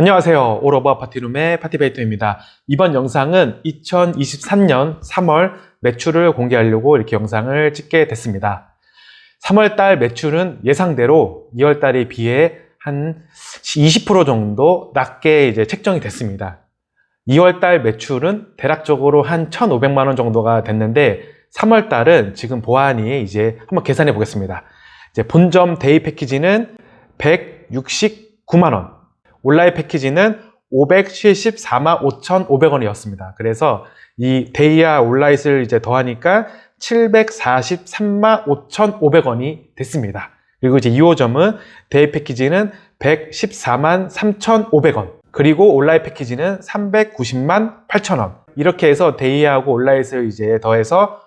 안녕하세요. 올오버 파티룸의 파티베이터입니다. 이번 영상은 2023년 3월 매출을 공개하려고 이렇게 영상을 찍게 됐습니다. 3월달 매출은 예상대로 2월달에 비해 한 20% 정도 낮게 이제 책정이 됐습니다. 2월달 매출은 대략적으로 한 1,500만 원 정도가 됐는데 3월달은 지금 보안이 이제 한번 계산해 보겠습니다. 이제 본점 데이 패키지는 169만 원, 온라인 패키지는 574만 5,500원이었습니다. 그래서 이 데이와 온라인을 이제 더하니까 743만 5,500원이 됐습니다. 그리고 이제 2호점은 데이 패키지는 114만 3,500원, 그리고 온라인 패키지는 390만 8,000원. 이렇게 해서 데이하고 온라인을 이제 더해서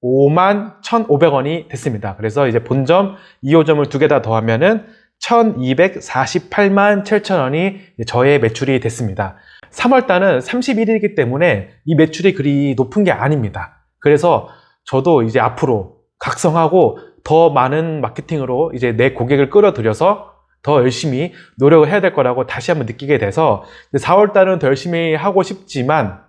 505만 1,500원이 됐습니다. 그래서 이제 본점 2호점을 두 개 다 더하면은 1,248만 7천원이 저의 매출이 됐습니다. 3월달은 31일이기 때문에 이 매출이 그리 높은 게 아닙니다. 그래서 저도 이제 앞으로 각성하고 더 많은 마케팅으로 이제 내 고객을 끌어들여서 더 열심히 노력을 해야 될 거라고 다시 한번 느끼게 돼서 4월달은 더 열심히 하고 싶지만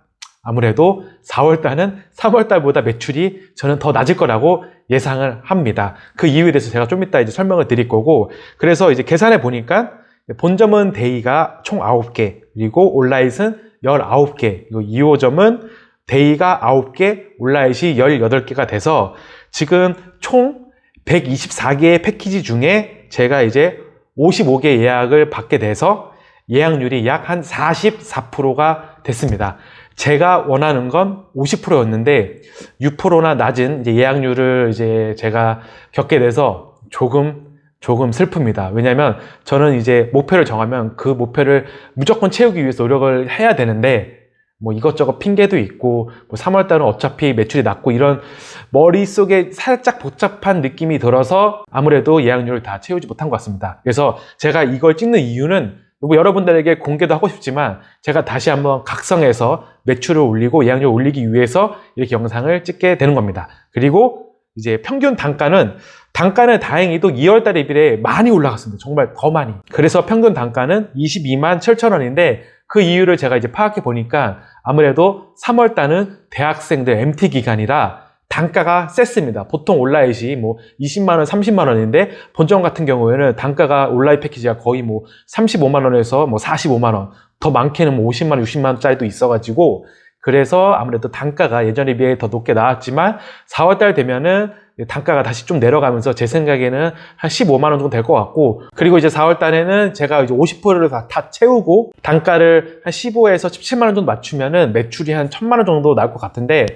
아무래도 4월달은 3월달보다 매출이 저는 더 낮을 거라고 예상을 합니다. 그 이유에 대해서 제가 좀 이따 이제 설명을 드릴 거고, 그래서 이제 계산해 보니까 본점은 데이가 총 9개, 그리고 온라인은 19개, 그리고 2호점은 데이가 9개, 온라인이 18개가 돼서 지금 총 124개의 패키지 중에 제가 이제 55개 예약을 받게 돼서 예약률이 약 한 44%가 됐습니다. 제가 원하는 건 50%였는데 6%나 낮은 이제 예약률을 이제 제가 겪게 돼서 조금 슬픕니다. 왜냐면 저는 이제 목표를 정하면 그 목표를 무조건 채우기 위해서 노력을 해야 되는데 뭐 이것저것 핑계도 있고 뭐 3월달은 어차피 매출이 낮고 이런 머릿속에 살짝 복잡한 느낌이 들어서 아무래도 예약률을 다 채우지 못한 것 같습니다. 그래서 제가 이걸 찍는 이유는 여러분들에게 공개도 하고 싶지만 제가 다시 한번 각성해서 매출을 올리고 예약률을 올리기 위해서 이렇게 영상을 찍게 되는 겁니다. 그리고 이제 평균 단가는 다행히도 2월달에 비해 많이 올라갔습니다. 정말 더 많이. 그래서 평균 단가는 22만 7천원인데 그 이유를 제가 이제 파악해 보니까 아무래도 3월달은 대학생들 MT 기간이라 단가가 셌습니다. 보통 온라인이 뭐 20만원, 30만원인데 본점 같은 경우에는 단가가 온라인 패키지가 거의 뭐 35만원에서 뭐 45만원, 더 많게는 뭐 50만원, 60만원짜리도 있어가지고 그래서 아무래도 단가가 예전에 비해 더 높게 나왔지만 4월달 되면은 단가가 다시 좀 내려가면서 제 생각에는 한 15만원 정도 될 것 같고, 그리고 이제 4월달에는 제가 이제 50%를 다 채우고 단가를 한 15에서 17만원 정도 맞추면은 매출이 한 1,000만원 정도 나올 것 같은데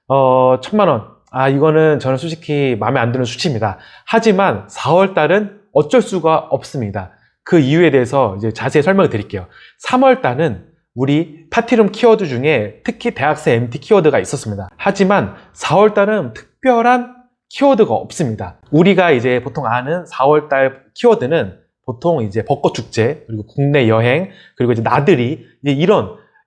1,000만원. 이거는 저는 솔직히 마음에 안 드는 수치입니다. 하지만 4월달은 어쩔 수가 없습니다. 그 이유에 대해서 이제 자세히 설명을 드릴게요. 3월달은 우리 파티룸 키워드 중에 특히 대학생 MT 키워드가 있었습니다. 하지만 4월달은 특별한 키워드가 없습니다. 우리가 이제 보통 아는 4월달 키워드는 보통 이제 벚꽃축제, 그리고 국내 여행, 그리고 이제 나들이, 이제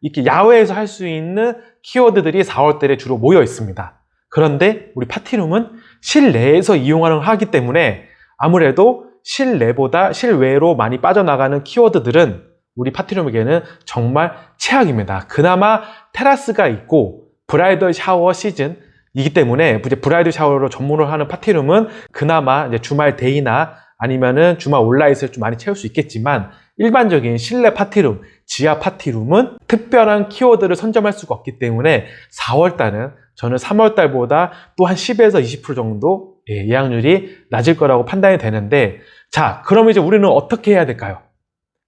이렇게 야외에서 할 수 있는 키워드들이 4월달에 주로 모여 있습니다. 그런데 우리 파티룸은 실내에서 이용을 하기 때문에 아무래도 실내보다 실외로 많이 빠져나가는 키워드들은 우리 파티룸에게는 정말 최악입니다. 그나마 테라스가 있고 브라이덜 샤워 시즌이기 때문에 이제 브라이덜 샤워로 전문을 하는 파티룸은 그나마 이제 주말 데이나 아니면은 주말 온라인을 좀 많이 채울 수 있겠지만 일반적인 실내 파티룸, 지하 파티룸은 특별한 키워드를 선점할 수가 없기 때문에 4월달은 저는 3월달보다 또 한 10에서 20% 정도 예약률이 낮을 거라고 판단이 되는데, 자, 그럼 이제 우리는 어떻게 해야 될까요?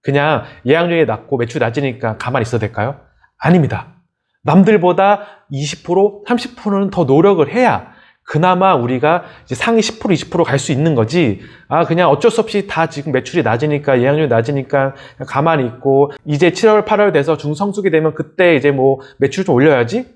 그냥 예약률이 낮고 매출이 낮으니까 가만히 있어도 될까요? 아닙니다. 남들보다 20%, 30%는 더 노력을 해야 그나마 우리가 이제 상위 10%, 20% 갈 수 있는 거지. 그냥 어쩔 수 없이 다 지금 매출이 낮으니까, 예약률이 낮으니까 가만히 있고, 이제 7월, 8월 돼서 중성수기 되면 그때 이제 뭐 매출 좀 올려야지?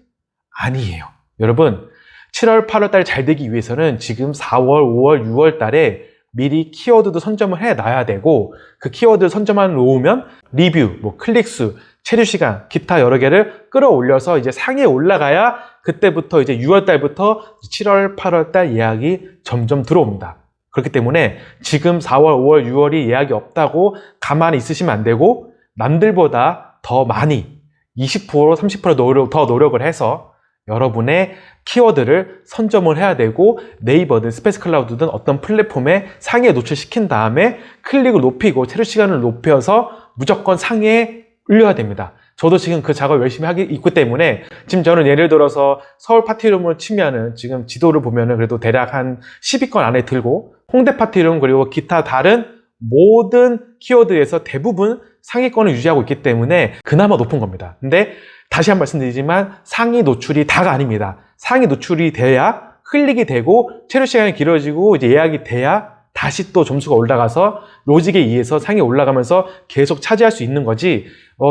아니에요. 여러분, 7월, 8월 달에 잘 되기 위해서는 지금 4월, 5월, 6월 달에 미리 키워드도 선점을 해 놔야 되고, 그 키워드 선점만 놓으면 리뷰, 뭐 클릭수, 체류 시간, 기타 여러 개를 끌어올려서 이제 상위에 올라가야 그때부터 이제 6월 달부터 7월, 8월 달 예약이 점점 들어옵니다. 그렇기 때문에 지금 4월, 5월, 6월이 예약이 없다고 가만히 있으시면 안 되고 남들보다 더 많이 20%, 30% 더 노력을 해서 여러분의 키워드를 선점을 해야 되고 네이버든 스페이스클라우드든 어떤 플랫폼에 상위에 노출시킨 다음에 클릭을 높이고 체류 시간을 높여서 무조건 상위에 올려야 됩니다. 저도 지금 그 작업을 열심히 하기 있기 때문에 지금 저는 예를 들어서 서울 파티룸을 치면은 지금 지도를 보면은 그래도 대략 한 10위권 안에 들고 홍대 파티룸 그리고 기타 다른 모든 키워드에서 대부분 상위권을 유지하고 있기 때문에 그나마 높은 겁니다. 근데 다시 한 번 말씀드리지만 상위 노출이 다가 아닙니다. 상위 노출이 돼야 클릭이 되고 체류 시간이 길어지고 이제 예약이 돼야 다시 또 점수가 올라가서 로직에 의해서 상위에 올라가면서 계속 차지할 수 있는 거지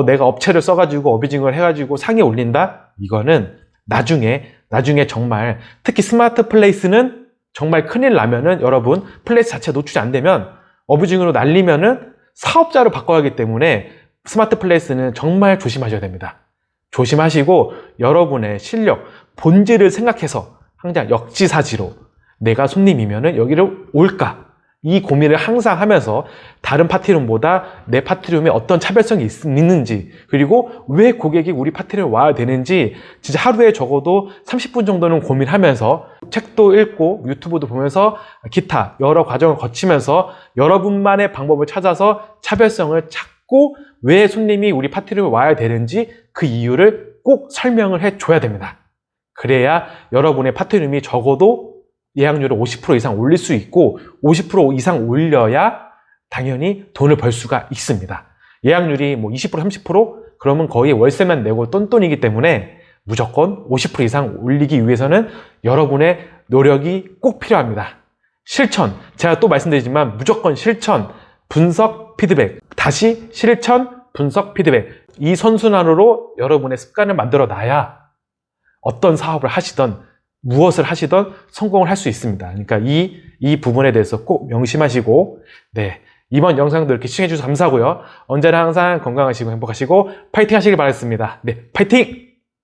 내가 업체를 써가지고 어뷰징을 해가지고 상위에 올린다? 이거는 나중에 정말 특히 스마트 플레이스는 정말 큰일 나면은 여러분 플레이스 자체 노출이 안 되면 어뷰징으로 날리면은 사업자로 바꿔야 하기 때문에 스마트 플레이스는 정말 조심하셔야 됩니다. 조심하시고 여러분의 실력, 본질을 생각해서 항상 역지사지로 내가 손님이면은 여기를 올까? 이 고민을 항상 하면서 다른 파티룸보다 내 파티룸에 어떤 차별성이 있는지 그리고 왜 고객이 우리 파티룸에 와야 되는지 진짜 하루에 적어도 30분 정도는 고민하면서 책도 읽고 유튜브도 보면서 기타 여러 과정을 거치면서 여러분만의 방법을 찾아서 차별성을 찾고 왜 손님이 우리 파티룸에 와야 되는지 그 이유를 꼭 설명을 해줘야 됩니다. 그래야 여러분의 파티룸이 적어도 예약률을 50% 이상 올릴 수 있고 50% 이상 올려야 당연히 돈을 벌 수가 있습니다. 예약률이 뭐 20%, 30% 그러면 거의 월세만 내고 똔똔이기 때문에 무조건 50% 이상 올리기 위해서는 여러분의 노력이 꼭 필요합니다. 실천, 제가 또 말씀드리지만 무조건 실천, 분석, 피드백, 다시 실천, 분석, 피드백 이 선순환으로 여러분의 습관을 만들어 놔야 어떤 사업을 하시던 무엇을 하시던 성공을 할 수 있습니다. 그러니까 이 부분에 대해서 꼭 명심하시고 네, 이번 영상도 이렇게 시청해 주셔서 감사하고요. 언제나 항상 건강하시고 행복하시고 파이팅 하시길 바라겠습니다. 네, 파이팅!